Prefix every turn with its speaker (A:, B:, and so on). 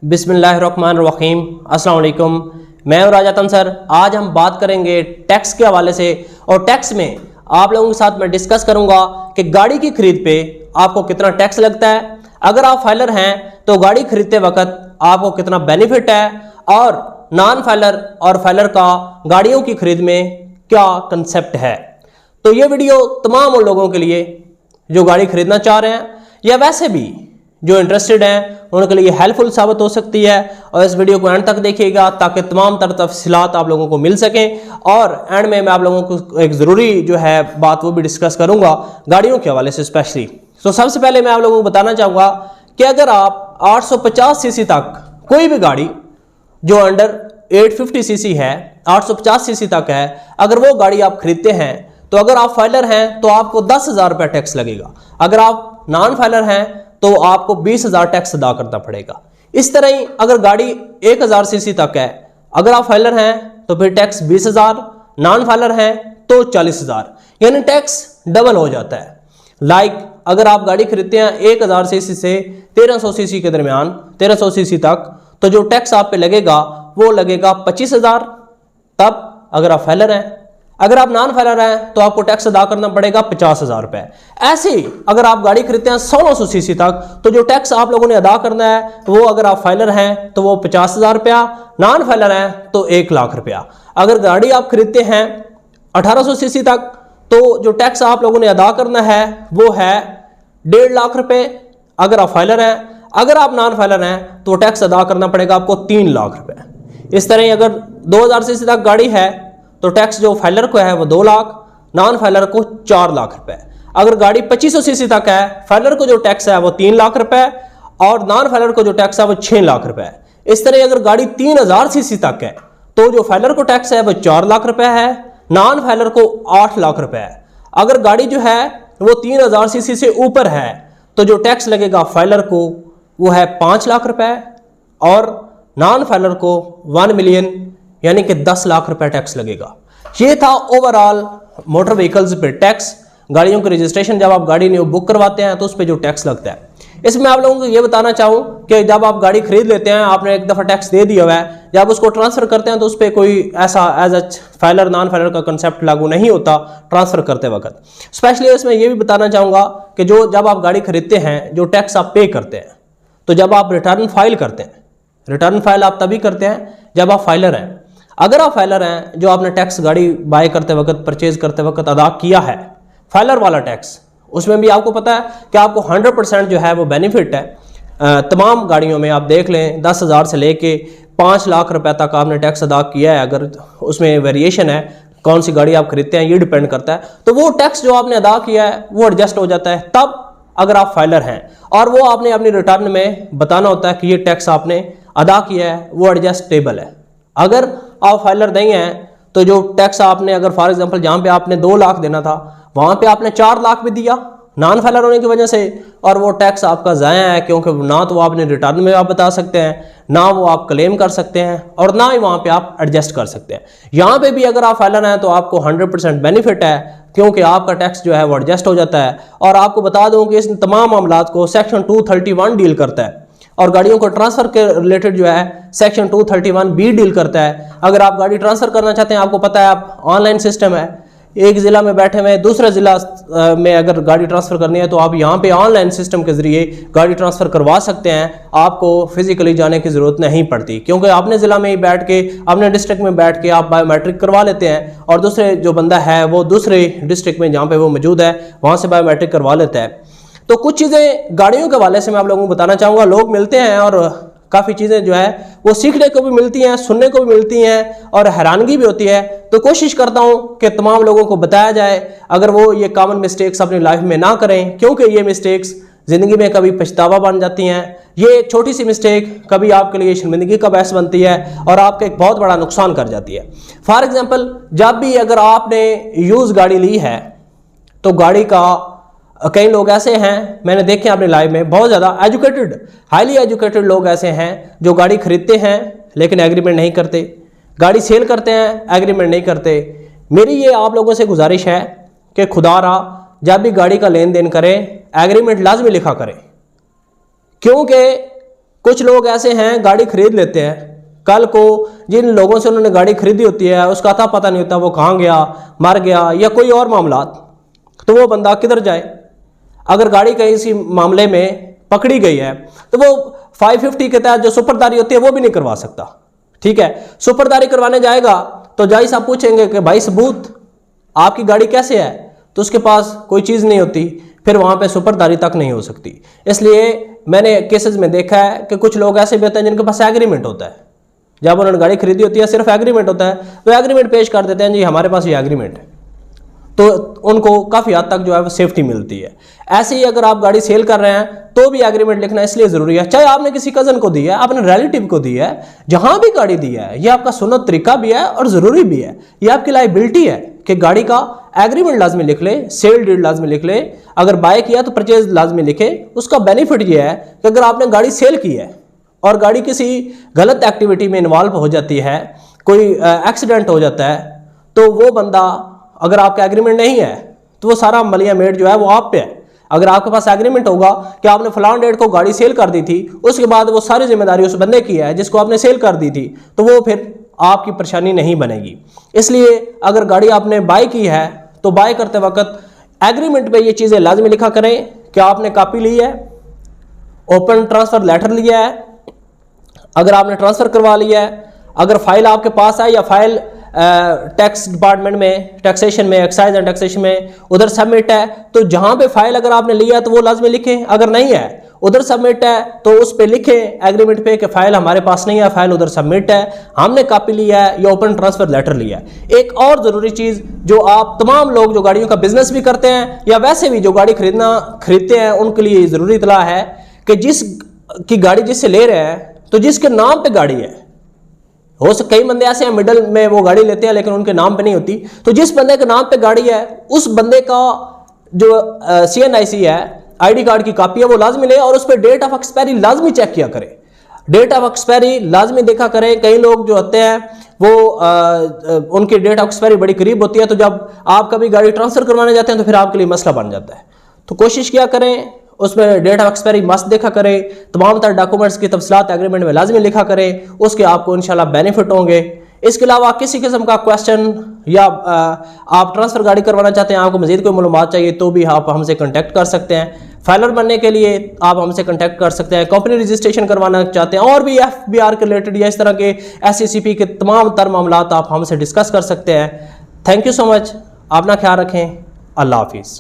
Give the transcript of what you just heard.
A: बिस्मिल्लाहिर्रहमानिर्रहीम, अस्सलाम वालेकुम। मैं हूं राजा तंसर। आज हम बात करेंगे टैक्स के हवाले से, और टैक्स में आप लोगों के साथ मैं डिस्कस करूंगा कि गाड़ी की खरीद पे आपको कितना टैक्स लगता है, अगर आप फाइलर हैं तो गाड़ी खरीदते वक्त आपको कितना बेनिफिट है, और नॉन फाइलर और फाइलर का गाड़ियों की खरीद में क्या कंसेप्ट है। तो ये वीडियो तमाम उन लोगों के लिए जो गाड़ी खरीदना चाह रहे हैं या वैसे भी जो इंटरेस्टेड हैं उनके लिए हेल्पफुल साबित हो सकती है, और इस वीडियो को एंड तक देखिएगा ताकि तमाम तर तफसीलात आप लोगों को मिल सकें। और एंड में मैं आप लोगों को एक ज़रूरी जो है बात वो भी डिस्कस करूंगा गाड़ियों के हवाले से स्पेशली। तो सबसे पहले मैं आप लोगों को बताना चाहूँगा कि अगर आप 850 सीसी तक कोई भी गाड़ी जो अंडर 850 सीसी है, 850 सीसी तक है, अगर वो गाड़ी आप खरीदते हैं तो अगर आप फाइलर हैं तो आपको 10,000 रुपये टैक्स लगेगा। अगर आप नॉन फाइलर हैं तो आपको 20,000 टैक्स अदा करना पड़ेगा। इस तरह ही अगर गाड़ी 1000 सीसी तक है, अगर आप फाइलर हैं तो फिर टैक्स 20,000, नॉन फाइलर हैं तो 40,000, यानी टैक्स डबल हो जाता है। अगर आप गाड़ी खरीदते हैं 1000 सीसी से 1300 सीसी के दरमियान, 1300 सीसी तक, तो जो टैक्स आप पे लगेगा वो लगेगा 25,000, तब अगर आप फाइलर हैं। अगर आप नॉन फाइलर हैं तो आपको टैक्स अदा करना पड़ेगा 50,000 रुपये। ऐसे ही अगर आप गाड़ी खरीदते हैं 1600 सीसी तक, तो जो टैक्स आप लोगों ने अदा करना है वो, अगर आप फाइलर हैं तो वो 50,000 रुपया, नॉन फाइलर हैं तो 1,00,000 रुपया। अगर गाड़ी आप खरीदते हैं 1800 सीसी तक, तो जो टैक्स आप लोगों ने अदा करना है वो है 1,50,000 रुपये, अगर आप फाइलर हैं। अगर आप नॉन फाइलर हैं तो टैक्स अदा करना पड़ेगा आपको 3,00,000 रुपये। इस तरह ही अगर 2000 सीसी तक गाड़ी है तो टैक्स जो फाइलर को है वो 2,00,000, नॉन फाइलर को 4,00,000 रुपए। अगर गाड़ी 2500 सीसी तक है, फाइलर को जो टैक्स है वो 3,00,000 रुपए, और नॉन फाइलर को जो टैक्स है वो 6,00,000 रुपए। इस तरह अगर गाड़ी 3000 सीसी तक है तो जो फाइलर को टैक्स है वो 4,00,000 रुपए है, नॉन फाइलर को 8,00,000 रुपए है। अगर गाड़ी जो है वो 3000 सीसी से ऊपर है तो जो टैक्स लगेगा फाइलर को वो है 5,00,000 रुपए, और नॉन फाइलर को 1 मिलियन यानी कि 10,00,000 रुपए टैक्स लगेगा। ये था ओवरऑल मोटर व्हीकल्स पे टैक्स। गाड़ियों के रजिस्ट्रेशन जब आप गाड़ी न्यू बुक करवाते हैं तो उस पर जो टैक्स लगता है। इसमें आप लोगों को ये बताना चाहूँ कि जब आप गाड़ी खरीद लेते हैं, आपने एक दफ़ा टैक्स दे दिया हुआ है, जब उसको ट्रांसफ़र करते हैं तो उस पर कोई ऐसा as a filer non filer का कंसेप्ट लागू नहीं होता ट्रांसफ़र करते वक्त। स्पेशली इसमें ये भी बताना चाहूँगा कि जब आप गाड़ी खरीदते हैं, जो टैक्स आप पे करते हैं, तो जब आप रिटर्न फाइल करते हैं, रिटर्न फाइल आप तभी करते हैं जब आप फाइलर हैं। अगर आप फाइलर हैं, जो आपने टैक्स गाड़ी बाय करते वक्त, परचेज करते वक्त अदा किया है, फाइलर वाला टैक्स, उसमें भी आपको पता है कि आपको 100% जो है वो बेनिफिट है। तमाम गाड़ियों में आप देख लें 10,000 से लेके 5,00,000 रुपए तक आपने टैक्स अदा किया है। अगर उसमें वेरिएशन है, कौन सी गाड़ी आप खरीदते हैं ये डिपेंड करता है, तो वो टैक्स जो आपने अदा किया है वो एडजस्ट हो जाता है तब अगर आप फाइलर हैं, और वो आपने अपनी रिटर्न में बताना होता है कि ये टैक्स आपने अदा किया है, वो एडजस्टेबल है। अगर आप फाइलर नहीं हैं तो जो टैक्स आपने, अगर फॉर एग्जांपल जहाँ पे आपने 2,00,000 देना था वहाँ पे आपने 4,00,000 भी दिया नॉन फाइलर होने की वजह से, और वो टैक्स आपका ज़ाया है, क्योंकि ना तो आपने रिटर्न में आप बता सकते हैं, ना वो आप क्लेम कर सकते हैं, और ना ही वहाँ पे आप एडजस्ट कर सकते हैं। यहाँ पे भी अगर आप फाइलर हैं तो आपको 100% बेनिफिट है, क्योंकि आपका टैक्स जो है वो एडजस्ट हो जाता है। और आपको बता दूँ कि इस तमाम मामलात को सेक्शन 231 डील करता है, और गाड़ियों को ट्रांसफ़र के रिलेटेड जो है सेक्शन 231B डील करता है। अगर आप गाड़ी ट्रांसफ़र करना चाहते हैं, आपको पता है आप ऑनलाइन सिस्टम है, एक ज़िला में बैठे हुए दूसरे ज़िला में अगर गाड़ी ट्रांसफ़र करनी है तो आप यहाँ पे ऑनलाइन सिस्टम के ज़रिए गाड़ी ट्रांसफ़र करवा सकते हैं। आपको फिजिकली जाने की ज़रूरत नहीं पड़ती, क्योंकि अपने ज़िला में ही बैठ के, अपने डिस्ट्रिक्ट में बैठ के आप बायोमेट्रिक करवा लेते हैं, और दूसरे जो बंदा है वो दूसरे डिस्ट्रिक्ट में जहाँ पर वो मौजूद है वहाँ से बायोमेट्रिक करवा लेता है। तो कुछ चीज़ें गाड़ियों के हवाले से मैं आप लोगों को बताना चाहूँगा। लोग मिलते हैं और काफ़ी चीज़ें जो है वो सीखने को भी मिलती हैं, सुनने को भी मिलती हैं, और हैरानगी भी होती है। तो कोशिश करता हूँ कि तमाम लोगों को बताया जाए, अगर वो ये कॉमन मिस्टेक्स अपनी लाइफ में ना करें, क्योंकि ये मिस्टेक्स ज़िंदगी में कभी पछतावा बन जाती हैं। ये एक छोटी सी मिस्टेक कभी आपके लिए शर्मिंदगी का बायस बनती है और आपका एक बहुत बड़ा नुकसान कर जाती है। फॉर एग्जाम्पल, जब भी अगर आपने यूज़ गाड़ी ली है तो गाड़ी का कई लोग ऐसे हैं, मैंने देखे अपने लाइफ में, बहुत ज़्यादा एजुकेटेड, हाईली एजुकेटेड लोग ऐसे हैं जो गाड़ी खरीदते हैं लेकिन एग्रीमेंट नहीं करते, गाड़ी सेल करते हैं एग्रीमेंट नहीं करते। मेरी ये आप लोगों से गुजारिश है कि खुदारा जब भी गाड़ी का लेन देन करें एग्रीमेंट लाजमी लिखा करें, क्योंकि कुछ लोग ऐसे हैं गाड़ी खरीद लेते हैं, कल को जिन लोगों से उन्होंने गाड़ी खरीदी होती है उसका था पता नहीं होता, वो कहाँ गया, मर गया या कोई और मामला, तो वो बंदा किधर जाए। अगर गाड़ी कहीं इसी मामले में पकड़ी गई है तो वो 550 के तहत जो सुपरदारी होती है वो भी नहीं करवा सकता। ठीक है, सुपरदारी करवाने जाएगा तो जज साहब पूछेंगे कि भाई सबूत आपकी गाड़ी कैसे है, तो उसके पास कोई चीज़ नहीं होती, फिर वहाँ पे सुपरदारी तक नहीं हो सकती। इसलिए मैंने केसेस में देखा है कि कुछ लोग ऐसे भी होते हैं जिनके पास एग्रीमेंट होता है, जब उन्होंने गाड़ी खरीदी होती है सिर्फ एग्रीमेंट होता है, वो एग्रीमेंट पेश कर देते हैं, जी हमारे पास ये एग्रीमेंट है, तो उनको काफ़ी हद तक जो है वो सेफ्टी मिलती है। ऐसे ही अगर आप गाड़ी सेल कर रहे हैं तो भी एग्रीमेंट लिखना इसलिए ज़रूरी है, चाहे आपने किसी कज़न को दी है, आपने रिलेटिव को दी है, जहां भी गाड़ी दी है, ये आपका सुन्नत तरीका भी है और ज़रूरी भी है, ये आपकी लायबिलिटी है कि गाड़ी का एग्रीमेंट लाजमी लिख ले, सेल डीड लाजमी लिख ले, अगर बाय किया तो परचेज लाजमी लिखे। उसका बेनिफिट ये है कि अगर आपने गाड़ी सेल की है और गाड़ी किसी गलत एक्टिविटी में इन्वॉल्व हो जाती है, कोई एक्सीडेंट हो जाता है, तो वो बंदा अगर आपका एग्रीमेंट नहीं है तो वो सारा मलिया मेड जो है वो आप पे है। अगर आपके पास एग्रीमेंट होगा कि आपने फलान डेट को गाड़ी सेल कर दी थी, उसके बाद वो सारी जिम्मेदारी उस बंदे की है जिसको आपने सेल कर दी थी, तो वो फिर आपकी परेशानी नहीं बनेगी। इसलिए अगर गाड़ी आपने बाय की है तो बाय करते वक्त एग्रीमेंट पे ये चीज़ें लाजमी लिखा करें कि आपने कॉपी ली है, ओपन ट्रांसफर लेटर लिया है, अगर आपने ट्रांसफर करवा लिया है, अगर फाइल आपके पास है या फाइल टैक्स डिपार्टमेंट में, टैक्सेशन में, एक्साइज एंड टैक्सेशन में उधर सबमिट है, तो जहां पे फाइल अगर आपने लिया तो वो लाजमी लिखें, अगर नहीं है उधर सबमिट है तो उस पे लिखें एग्रीमेंट पे कि फाइल हमारे पास नहीं है, फाइल उधर सबमिट है, हमने कॉपी लिया है या ओपन ट्रांसफर लेटर लिया है। एक और ज़रूरी चीज़ जो आप तमाम लोग जो गाड़ियों का बिजनेस भी करते हैं या वैसे भी जो गाड़ी खरीदते हैं उनके लिए ज़रूरी इतला है कि जिस की गाड़ी जिससे ले रहे हैं तो जिसके नाम पे गाड़ी है, हो सकता कई बंदे ऐसे हैं मिडल में वो गाड़ी लेते हैं लेकिन उनके नाम पे नहीं होती, तो जिस बंदे के नाम पे गाड़ी है उस बंदे का जो CNIC है, ID कार्ड की कॉपी है, वो लाजमी ले और उस पर डेट ऑफ एक्सपायरी लाजमी चेक किया करें, डेट ऑफ एक्सपायरी लाजमी देखा करें। कई लोग जो होते हैं वो उनकी डेट ऑफ एक्सपायरी बड़ी करीब होती है, तो जब आप कभी गाड़ी ट्रांसफर करवाने जाते हैं तो फिर आपके लिए मसला बन जाता है। तो कोशिश किया करें उसमें डेट ऑफ एक्सपायरी मस्त देखा करें, तमाम तरह डॉक्यूमेंट्स की तफसीलात एग्रीमेंट में लाजमी लिखा करें, उसके आपको इंशाल्लाह बेनिफिट होंगे। इसके अलावा किसी किस्म का क्वेश्चन या आप ट्रांसफ़र गाड़ी करवाना चाहते हैं, आपको मज़ीद कोई मालूमात चाहिए तो भी आप हमसे कॉन्टैक्ट कर सकते हैं। फाइलर बनने के लिए आप हमसे कॉन्टैक्ट कर सकते हैं, कंपनी रजिस्ट्रेशन करवाना चाहते हैं और भी FBR के रिलेटेड या इस तरह के SCCP के तमाम तर मामलात आप हमसे डिस्कस कर सकते हैं। थैंक यू सो मच, अपना ख्याल रखें, अल्लाह हाफिज़।